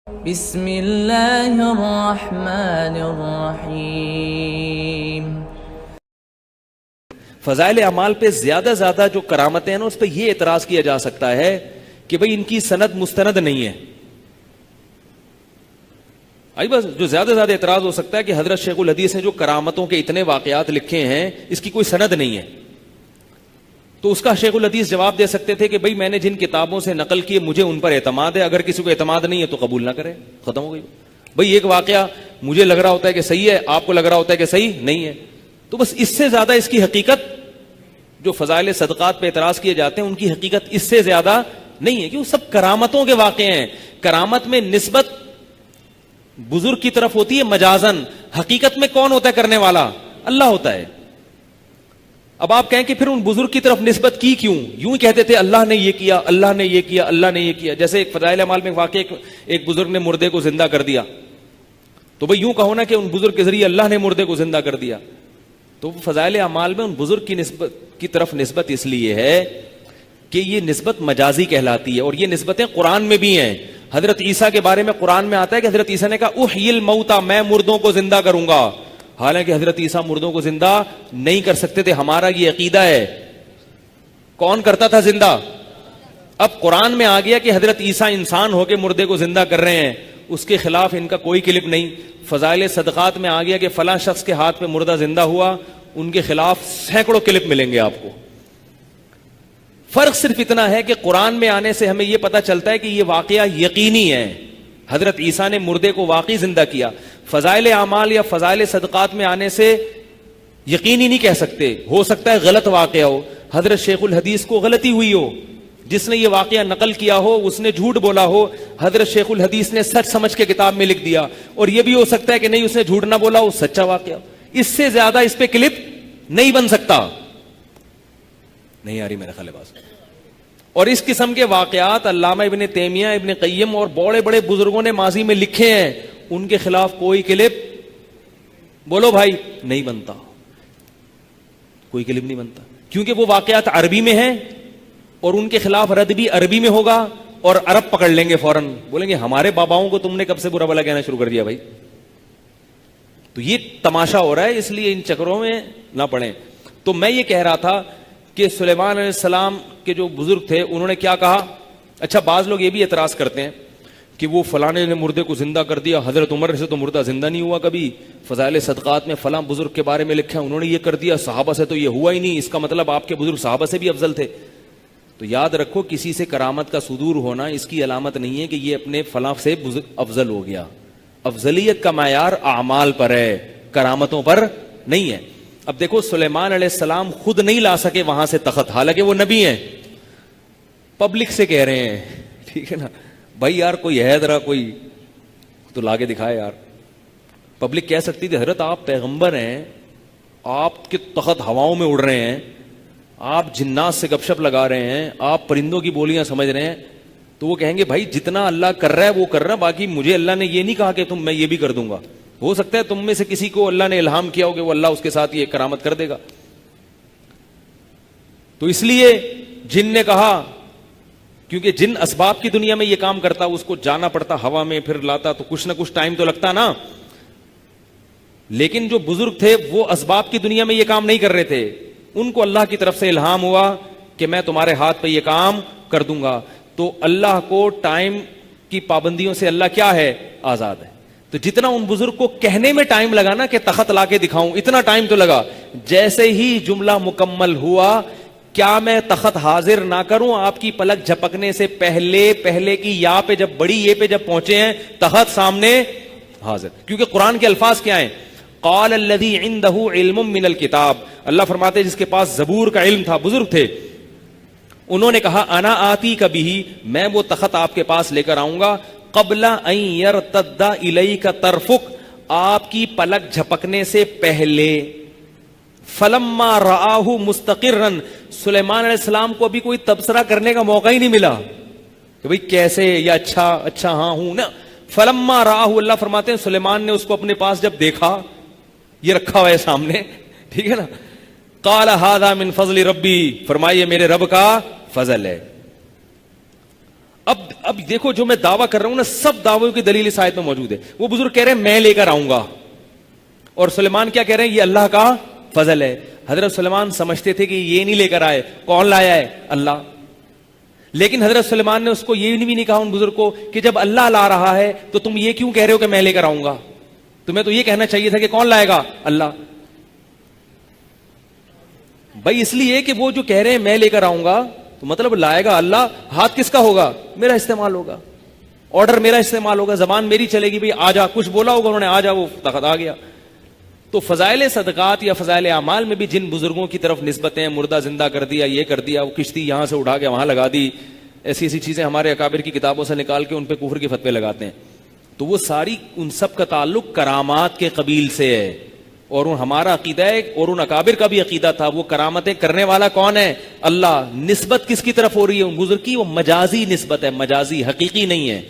بسم اللہ الرحمن الرحیم۔ فضائل اعمال پہ زیادہ زیادہ جو کرامتیں ہیں نا، اس پہ یہ اعتراض کیا جا سکتا ہے کہ بھئی ان کی سند مستند نہیں ہے۔ بس جو زیادہ زیادہ اعتراض ہو سکتا ہے کہ حضرت شیخ الحدیث نے جو کرامتوں کے اتنے واقعات لکھے ہیں، اس کی کوئی سند نہیں ہے، تو اس کا شیخ الحدیث جواب دے سکتے تھے کہ بھئی میں نے جن کتابوں سے نقل کیے مجھے ان پر اعتماد ہے، اگر کسی کو اعتماد نہیں ہے تو قبول نہ کرے، ختم ہو گئی۔ بھئی ایک واقعہ مجھے لگ رہا ہوتا ہے کہ صحیح ہے، آپ کو لگ رہا ہوتا ہے کہ صحیح نہیں ہے، تو بس اس سے زیادہ اس کی حقیقت، جو فضائل صدقات پہ اعتراض کیے جاتے ہیں ان کی حقیقت اس سے زیادہ نہیں ہے، کہ وہ سب کرامتوں کے واقعے ہیں۔ کرامت میں نسبت بزرگ کی طرف ہوتی ہے مجازن، حقیقت میں کون ہوتا ہے کرنے والا؟ اللہ ہوتا ہے۔ اب آپ کہیں کہ پھر ان بزرگ کی طرف نسبت کی کیوں؟ یوں ہی کہتے تھے اللہ نے یہ کیا، اللہ نے یہ کیا، اللہ نے یہ کیا۔ جیسے ایک فضائل اعمال میں واقع ایک بزرگ نے مردے کو زندہ کر دیا، تو بھئی یوں کہو نا کہ ان بزرگ کے ذریعے اللہ نے مردے کو زندہ کر دیا۔ تو فضائل اعمال میں ان بزرگ کی طرف نسبت اس لیے ہے کہ یہ نسبت مجازی کہلاتی ہے، اور یہ نسبتیں قرآن میں بھی ہیں۔ حضرت عیسیٰ کے بارے میں قرآن میں آتا ہے کہ حضرت عیسیٰ نے کہا احیی الموتى، میں مردوں کو زندہ کروں گا، حالانکہ حضرت عیسیٰ مردوں کو زندہ نہیں کر سکتے تھے۔ ہمارا یہ عقیدہ ہے۔ کون کرتا تھا زندہ؟ اب قرآن میں آ گیا کہ حضرت عیسیٰ انسان ہو کے مردے کو زندہ کر رہے ہیں، اس کے خلاف ان کا کوئی کلپ نہیں۔ فضائل صدقات میں آ گیا کہ فلاں شخص کے ہاتھ پہ مردہ زندہ ہوا، ان کے خلاف سینکڑوں کلپ ملیں گے آپ کو۔ فرق صرف اتنا ہے کہ قرآن میں آنے سے ہمیں یہ پتا چلتا ہے کہ یہ واقعہ یقینی ہے، حضرت عیسیٰ نے مردے کو واقعی زندہ کیا۔ فضائل اعمال یا فضائل صدقات میں آنے سے یقینی نہیں کہہ سکتے، ہو سکتا ہے غلط واقعہ ہو، حضرت شیخ الحدیث کو غلطی ہوئی ہو، جس نے یہ واقعہ نقل کیا ہو اس نے جھوٹ بولا ہو، حضرت شیخ الحدیث نے سچ سمجھ کے کتاب میں لکھ دیا، اور یہ بھی ہو سکتا ہے کہ نہیں اس نے جھوٹ نہ بولا، وہ سچا واقعہ ہو۔ اس سے زیادہ اس پہ کلپ نہیں بن سکتا۔ نہیں آ رہی میرا خیال ہے بات۔ اور اس قسم کے واقعات علامہ ابن تیمیہ، ابن قیم اور بڑے بڑے بزرگوں نے ماضی میں لکھے ہیں، ان کے خلاف کوئی کلپ بولو بھائی نہیں بنتا، کوئی کلپ نہیں بنتا، کیونکہ وہ واقعات عربی میں ہیں اور ان کے خلاف رد بھی عربی میں ہوگا، اور عرب پکڑ لیں گے فوراً، بولیں گے ہمارے باباؤں کو تم نے کب سے برا بھلا کہنا شروع کر دیا بھائی۔ تو یہ تماشا ہو رہا ہے، اس لیے ان چکروں میں نہ پڑیں۔ تو میں یہ کہہ رہا تھا کہ سلیمان علیہ السلام کے جو بزرگ تھے انہوں نے کیا کہا؟ اچھا بعض لوگ یہ بھی اعتراض کرتے ہیں کہ وہ فلانے نے مردے کو زندہ کر دیا، حضرت عمر سے تو مردہ زندہ نہیں ہوا کبھی، فضائل صدقات میں فلاں بزرگ کے بارے میں لکھا ہے انہوں نے یہ کر دیا، صحابہ سے تو یہ ہوا ہی نہیں، اس کا مطلب آپ کے بزرگ صحابہ سے بھی افضل تھے۔ تو یاد رکھو کسی سے کرامت کا صدور ہونا اس کی علامت نہیں ہے کہ یہ اپنے فلاں سے افضل ہو گیا۔ افضلیت کا معیار اعمال پر ہے، کرامتوں پر نہیں ہے۔ اب دیکھو سلیمان علیہ السلام خود نہیں لا سکے وہاں سے تخت، حالانکہ وہ نبی ہیں، پبلک سے کہہ رہے ہیں، ٹھیک ہے نا بھائی، یار کوئی ہے ذرا کوئی تو لا کے دکھائے یار۔ پبلک کہہ سکتی تھی حضرت آپ پیغمبر ہیں، آپ کے تخت ہواؤں میں اڑ رہے ہیں، آپ جنات سے گپ شپ لگا رہے ہیں، آپ پرندوں کی بولیاں سمجھ رہے ہیں، تو وہ کہیں گے بھائی جتنا اللہ کر رہا ہے وہ کر رہا ہے، باقی مجھے اللہ نے یہ نہیں کہا کہ میں یہ بھی کر دوں گا۔ ہو سکتا ہے تم میں سے کسی کو اللہ نے الہام کیا ہو کہ وہ اللہ اس کے ساتھ یہ کرامت کر دے گا۔ تو اس لیے جن نے کہا، کیونکہ جن اسباب کی دنیا میں یہ کام کرتا اس کو جانا پڑتا ہوا میں، پھر لاتا تو کچھ نہ کچھ ٹائم تو لگتا نا، لیکن جو بزرگ تھے وہ اسباب کی دنیا میں یہ کام نہیں کر رہے تھے، ان کو اللہ کی طرف سے الہام ہوا کہ میں تمہارے ہاتھ پہ یہ کام کر دوں گا۔ تو اللہ کو ٹائم کی پابندیوں سے اللہ کیا ہے؟ آزاد ہے۔ تو جتنا ان بزرگ کو کہنے میں ٹائم لگا نا کہ تخت لا کے دکھاؤں، اتنا ٹائم تو لگا، جیسے ہی جملہ مکمل ہوا کیا میں تخت حاضر نہ کروں؟ آپ کی پلک جھپکنے سے پہلے کی یا پہ جب بڑی یہ پہ جب پہنچے ہیں تخت سامنے حاضر۔ کیونکہ قرآن کے الفاظ کیا ہیں؟ قال الذی عنده علم من الکتاب، اللہ فرماتے جس کے پاس زبور کا علم تھا، بزرگ تھے، انہوں نے کہا انا آتی کبھی، میں وہ تخت آپ کے پاس لے کر آؤں گا، قبل ان یرتد الیک طرفک، آپ کی پلک جھپکنے سے پہلے۔ فلما رآہ مستقرا، سلیمان علیہ السلام کو ابھی کوئی تبصرہ کرنے کا موقع ہی نہیں ملا کہ بھئی کیسے یا اچھا ہاں ہوں نا۔ فلما رآہ، اللہ فرماتے ہیں سلیمان نے اس کو اپنے پاس جب دیکھا، یہ رکھا ہوا ہے سامنے، ٹھیک ہے نا، قال ھذا من فضل ربی، فرمائیے میرے رب کا فضل ہے۔ اب دیکھو جو میں دعویٰ کر رہا ہوں نا، سب دعووں کی دلیل اس آیت میں موجود ہے. وہ بزرگ کہہ رہے ہیں میں لے کر آؤں گا، اور سلیمان کیا کہہ رہے ہیں؟ یہ اللہ کا فضل ہے. حضرت سلیمان سمجھتے تھے کہ یہ نہیں لے کر آئے، کون لایا ہے؟ اللہ. لیکن حضرت سلیمان نے اس کو یہ بھی نہیں کہا ان بزرگ کو کہ جب اللہ لا رہا ہے تو تم یہ کیوں کہہ رہے ہو کہ میں لے کر آؤں گا؟ تمہیں تو یہ کہنا چاہیے تھا کہ کون لائے گا؟ اللہ. بھائی اس لیے کہ وہ جو کہہ رہے ہیں میں لے کر آؤں گا تو مطلب لائے گا اللہ. ہاتھ کس کا ہوگا؟ میرا استعمال ہوگا، آرڈر میرا استعمال ہوگا، زبان میری چلے گی. بھائی آ جا، کچھ بولا ہوگا انہوں نے، آ جا، وہ طاقت آ گیا. تو فضائل صدقات یا فضائل اعمال میں بھی جن بزرگوں کی طرف نسبتیں، مردہ زندہ کر دیا، یہ کر دیا، وہ کشتی یہاں سے اٹھا کے وہاں لگا دی، ایسی ایسی چیزیں ہمارے اکابر کی کتابوں سے نکال کے ان پہ کفر کے فتوے لگاتے ہیں. تو وہ ساری ان سب کا تعلق کرامات کے قبیل سے ہے. اور ہمارا عقیدہ ہے، اور ان اکابر کا بھی عقیدہ تھا، وہ کرامتیں کرنے والا کون ہے؟ اللہ. نسبت کس کی طرف ہو رہی ہے ان بزرگ کی؟ وہ مجازی نسبت ہے، مجازی، حقیقی نہیں ہے.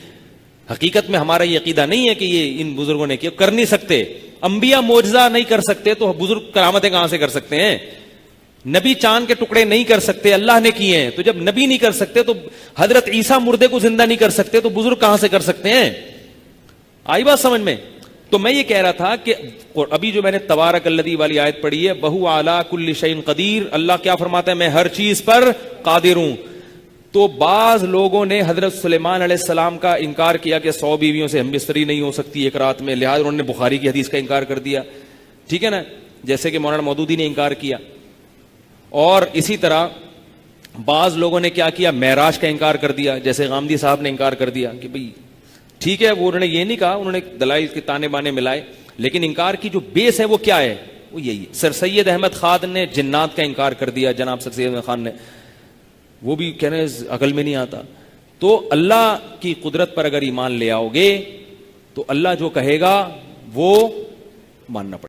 حقیقت میں ہمارا یہ عقیدہ نہیں ہے کہ یہ ان بزرگوں نے کیا، کر نہیں سکتے. انبیاء معجزہ نہیں کر سکتے تو بزرگ کرامتیں کہاں سے کر سکتے ہیں؟ نبی چاند کے ٹکڑے نہیں کر سکتے، اللہ نے کیے ہیں. تو جب نبی نہیں کر سکتے تو حضرت عیسیٰ مردے کو زندہ نہیں کر سکتے تو بزرگ کہاں سے کر سکتے ہیں؟ آئی بات سمجھ میں؟ تو میں یہ کہہ رہا تھا کہ ابھی جو میں نے تبارک الذی والی آیت پڑھی ہے، بہو اعلی کل شیء قدیر، اللہ کیا فرماتا ہے؟ میں ہر چیز پر قادر ہوں. تو بعض لوگوں نے حضرت سلیمان علیہ السلام کا انکار کیا کہ 100 بیویوں سے ہم بستری نہیں ہو سکتی ایک رات میں، لہٰذا انہوں نے بخاری کی حدیث کا انکار کر دیا. ٹھیک ہے نا؟ جیسے کہ مولانا مودودی نے انکار کیا. اور اسی طرح بعض لوگوں نے کیا کیا؟ معراج کا انکار کر دیا، جیسے غامدی صاحب نے انکار کر دیا کہ بھئی ٹھیک ہے، وہ انہوں نے یہ نہیں کہا، انہوں نے دلائل کے تانے بانے ملائے، لیکن انکار کی جو بیس ہے وہ کیا ہے؟ وہ یہی ہے. سر سید احمد خان نے جنات کا انکار کر دیا، جناب سر سید احمد خان نے، وہ بھی کہنے عقل میں نہیں آتا. تو اللہ کی قدرت پر اگر ایمان لے آؤ گے تو اللہ جو کہے گا وہ ماننا پڑے گا.